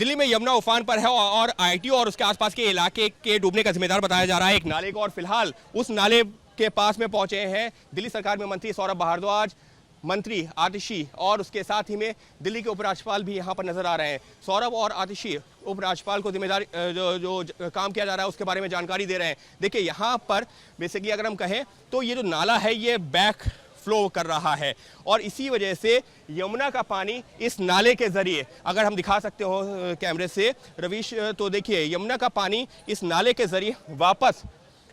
दिल्ली में यमुना उफान पर है और आईटीओ और उसके आसपास के इलाके के डूबने का जिम्मेदार बताया जा रहा है एक नाले को। और फिलहाल उस नाले के पास में पहुंचे हैं दिल्ली सरकार में मंत्री सौरभ भारद्वाज, मंत्री आतिशी और उसके साथ ही में दिल्ली के उपराज्यपाल भी यहां पर नजर आ रहे हैं। सौरभ और आतिशी उपराज्यपाल को जिम्मेदारी जो काम किया जा रहा है उसके बारे में जानकारी दे रहे हैं। देखिए यहां पर बेसिकली अगर हम कहें तो ये जो नाला है ये बैक फ्लो कर रहा है और इसी वजह से यमुना का पानी इस नाले के जरिए, अगर हम दिखा सकते हो कैमरे से रवीश, तो देखिए यमुना का पानी इस नाले के जरिए वापस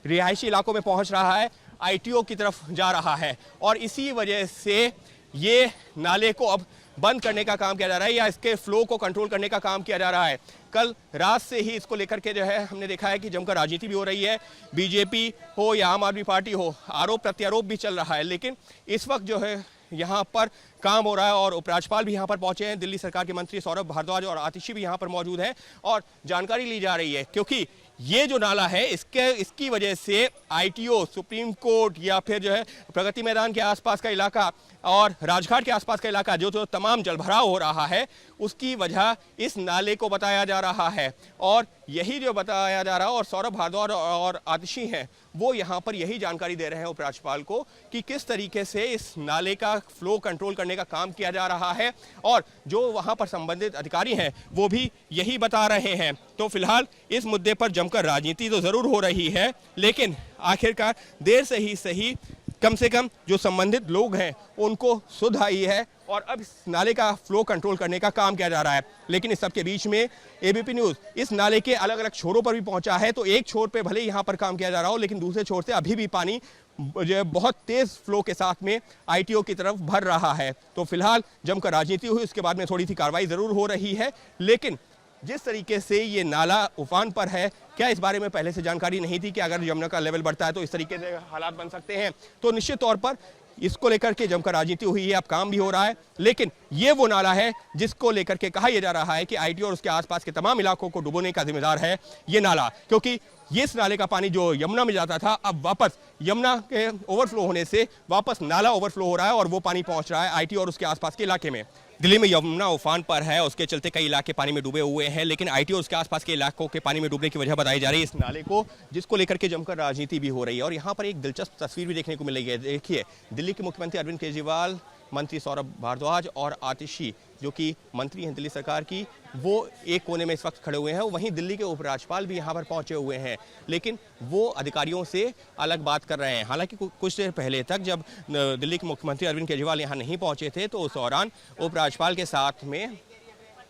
रिहायशी इलाकों में पहुंच रहा है, आईटीओ की तरफ जा रहा है और इसी वजह से ये नाले को अब बंद करने का काम किया जा रहा है या इसके फ्लो को कंट्रोल करने का काम किया जा रहा है। कल रात से ही इसको लेकर के जो है हमने देखा है कि जमकर राजनीति भी हो रही है, बीजेपी हो या आम आदमी पार्टी हो, आरोप प्रत्यारोप भी चल रहा है। लेकिन इस वक्त जो है यहाँ पर काम हो रहा है और उपराज्यपाल भी यहाँ पर पहुंचे हैं, दिल्ली सरकार के मंत्री सौरभ भारद्वाज और आतिशी भी यहाँ पर मौजूद हैं और जानकारी ली जा रही है क्योंकि ये जो नाला है इसकी वजह से आईटीओ, सुप्रीम कोर्ट या फिर जो है प्रगति मैदान के आसपास का इलाका और राजघाट के आसपास का इलाका जो तमाम जलभराव हो रहा है उसकी वजह इस नाले को बताया जा रहा है। और यही जो बताया जा रहा है और सौरभ भारद्वाज और आतिशी हैं वो यहाँ पर यही जानकारी दे रहे हैं उपराज्यपाल को कि किस तरीके से इस नाले का फ्लो कंट्रोल करने का काम किया जा रहा है और जो वहाँ पर संबंधित अधिकारी हैं वो भी यही बता रहे हैं। तो फिलहाल इस मुद्दे पर जमकर राजनीति तो जरूर हो रही है लेकिन आखिरकार देर से ही सही कम से कम जो संबंधित लोग हैं उनको सुध आई है और अब इस नाले का फ्लो कंट्रोल करने का काम किया जा रहा है। लेकिन इस सब के बीच में एबीपी न्यूज़ इस नाले के अलग अलग छोरों पर भी पहुंचा है। तो एक छोर पे भले यहाँ पर काम किया जा रहा हो लेकिन दूसरे छोर से अभी भी पानी जो बहुत तेज फ्लो के साथ में आईटीओ की तरफ भर रहा है। तो फिलहाल जमकर राजनीति हुई, उसके बाद में थोड़ी सी कार्रवाई जरूर हो रही है लेकिन जिस तरीके से ये नाला उफान पर है, क्या इस बारे में पहले से जानकारी नहीं थी कि अगर यमुना का लेवल बढ़ता है तो इस तरीके से हालात बन सकते हैं। तो निश्चित तौर पर इसको लेकर के जमकर राजनीति हुई है, अब काम भी हो रहा है लेकिन ये वो नाला है जिसको लेकर के कहा यह जा रहा है कि आईटीओ और उसके आसपास के तमाम इलाकों को डुबोने का जिम्मेदार है ये नाला, क्योंकि ये इस नाले का पानी जो यमुना में जाता था अब वापस यमुना के ओवरफ्लो होने से वापस नाला ओवरफ्लो हो रहा है और वो पानी पहुंच रहा है आईटीओ और उसके आसपास के इलाके में। दिल्ली में यमुना उफान पर है, उसके चलते कई इलाके पानी में डूबे हुए हैं लेकिन आईटीओ और उसके आसपास के इलाकों के पानी में डूबने की वजह बताई जा रही है इस नाले को, जिसको लेकर के जमकर राजनीति भी हो रही है। और यहाँ पर एक दिलचस्प तस्वीर भी देखने को मिल रही है। देखिए दिल्ली के मुख्यमंत्री अरविंद केजरीवाल, मंत्री सौरभ भारद्वाज और आतिशी जो कि मंत्री हैं दिल्ली सरकार की, वो एक कोने में इस वक्त खड़े हुए हैं। वहीं दिल्ली के उपराज्यपाल भी यहाँ पर पहुँचे हुए हैं लेकिन वो अधिकारियों से अलग बात कर रहे हैं। हालांकि कुछ देर पहले तक जब दिल्ली के मुख्यमंत्री अरविंद केजरीवाल यहाँ नहीं पहुँचे थे तो उस दौरान उपराज्यपाल के साथ में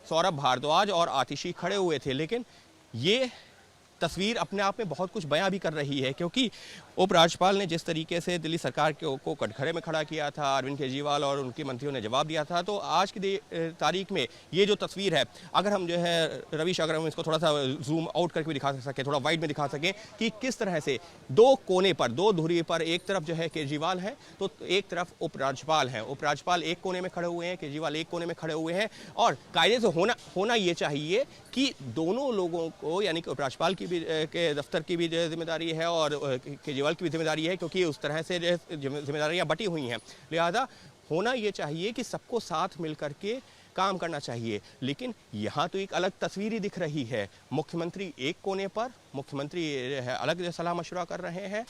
सौरभ भारद्वाज और आतिशी खड़े हुए थे। लेकिन ये तस्वीर अपने आप में बहुत कुछ बयां भी कर रही है क्योंकि उपराज्यपाल ने जिस तरीके से दिल्ली सरकार को कटघरे में खड़ा किया था, अरविंद केजरीवाल और उनके मंत्रियों ने जवाब दिया था। तो आज की तारीख में ये जो तस्वीर है, अगर हम जो है रवीश, अगर हम इसको थोड़ा सा जूम आउट करके भी दिखा सकें, थोड़ा वाइड में दिखा सकें कि किस तरह से दो कोने पर, दो धुरी पर एक तरफ जो है केजरीवाल है तो एक तरफ उपराज्यपाल है। उपराज्यपाल एक कोने में खड़े हुए हैं, केजरीवाल एक कोने में खड़े हुए हैं और कायदे से होना ये चाहिए कि दोनों लोगों को, यानी कि उपराज्यपाल की भी के दफ्तर की भी जिम्मेदारी है और केजरीवाल की भी जिम्मेदारी है क्योंकि उस तरह से जिम्मेदारियां बटी हुई हैं, लिहाजा होना ये चाहिए कि सबको साथ मिल करके काम करना चाहिए। लेकिन यहाँ तो एक अलग तस्वीर ही दिख रही है। मुख्यमंत्री एक कोने पर, मुख्यमंत्री है अलग सलाह मशवरा कर रहे हैं,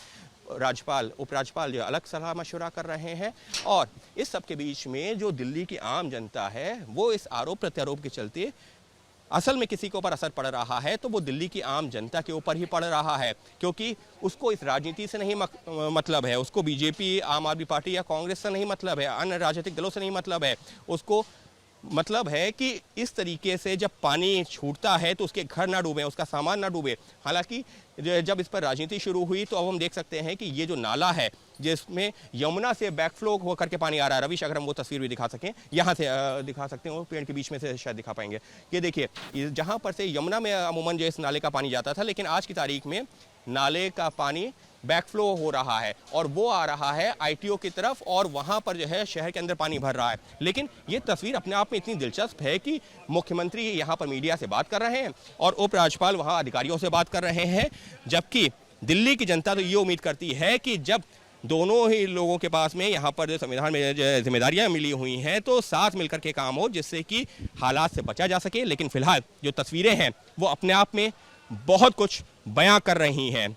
राज्यपाल उपराज्यपाल जो अलग सलाह मशवरा कर रहे हैं और इस सब के बीच में जो दिल्ली की आम जनता है वो इस आरोप प्रत्यारोप के चलते असल में किसी के ऊपर असर पड़ रहा है तो वो दिल्ली की आम जनता के ऊपर ही पड़ रहा है क्योंकि उसको इस राजनीति से नहीं मतलब है, उसको बीजेपी, आम आदमी पार्टी या कांग्रेस से नहीं मतलब है, अन्य राजनीतिक दलों से नहीं मतलब है। उसको मतलब है कि इस तरीके से जब पानी छूटता है तो उसके घर ना डूबे, उसका सामान ना डूबे। हालांकि जब इस पर राजनीति शुरू हुई तो अब हम देख सकते हैं कि ये जो नाला है जिसमें यमुना से बैकफ्लो होकर के पानी आ रहा है, रवीश अगर हम वो तस्वीर भी दिखा सकें, यहाँ से दिखा सकते हैं, वो पेड़ के बीच में से शायद दिखा पाएंगे। ये देखिए जहाँ पर से यमुना में अमूमन जो इस नाले का पानी जाता था लेकिन आज की तारीख में नाले का पानी बैकफ्लो हो रहा है और वो आ रहा है आईटीओ की तरफ और वहाँ पर जो है शहर के अंदर पानी भर रहा है। लेकिन ये तस्वीर अपने आप में इतनी दिलचस्प है कि मुख्यमंत्री यहाँ पर मीडिया से बात कर रहे हैं और उपराज्यपाल वहाँ अधिकारियों से बात कर रहे हैं, जबकि दिल्ली की जनता तो ये उम्मीद करती है कि जब दोनों ही लोगों के पास में यहाँ पर जो संविधान में जो जिम्मेदारियाँ मिली हुई हैं, तो साथ मिलकर के काम हो जिससे कि हालात से बचा जा सके। लेकिन फिलहाल जो तस्वीरें हैं वो अपने आप में बहुत कुछ बयां कर रही हैं।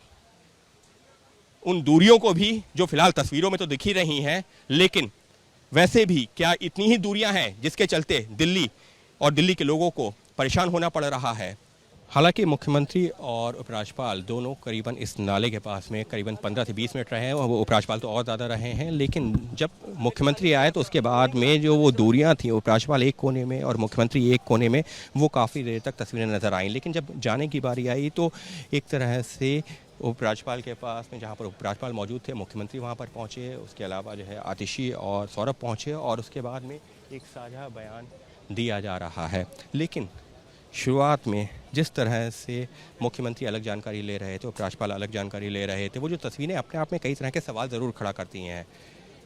उन दूरियों को भी जो फिलहाल तस्वीरों में तो दिख ही रही हैं, लेकिन वैसे भी क्या इतनी ही दूरियां हैं जिसके चलते दिल्ली और दिल्ली के लोगों को परेशान होना पड़ रहा है। हालांकि मुख्यमंत्री और उपराज्यपाल दोनों करीबन इस नाले के पास में करीबन 15 से 20 मिनट रहे हैं, और वो उपराज्यपाल तो और ज़्यादा रहे हैं। लेकिन जब मुख्यमंत्री आए तो उसके बाद में जो वो दूरियां थीं, उपराज्यपाल एक कोने में और मुख्यमंत्री एक कोने में, वो काफ़ी देर तक तस्वीरें नज़र आईं। लेकिन जब जाने की बारी आई तो एक तरह से उपराज्यपाल के पास में, जहाँ पर उपराज्यपाल मौजूद थे, मुख्यमंत्री वहाँ पर पहुँचे, उसके अलावा जो है आतिशी और सौरभ पहुँचे, और उसके बाद में एक साझा बयान दिया जा रहा है। लेकिन शुरुआत में जिस तरह से मुख्यमंत्री अलग जानकारी ले रहे थे, उपराज्यपाल अलग जानकारी ले रहे थे, वो जो तस्वीरें अपने आप में कई तरह के सवाल ज़रूर खड़ा करती हैं।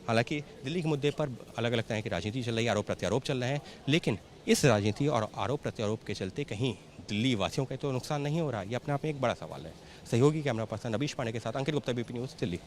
हालांकि दिल्ली के मुद्दे पर अलग अलग तरह की राजनीति चल रही है, आरोप प्रत्यारोप चल रहे हैं, लेकिन इस राजनीति और आरोप प्रत्यारोप के चलते कहीं दिल्ली वासियों का तो नुकसान नहीं हो रहा, ये अपने आप में एक बड़ा सवाल है। सहयोगी कैमरा पर्सन अभीश पांडे के साथ अंकित गुप्ता, बीपी न्यूज़, दिल्ली।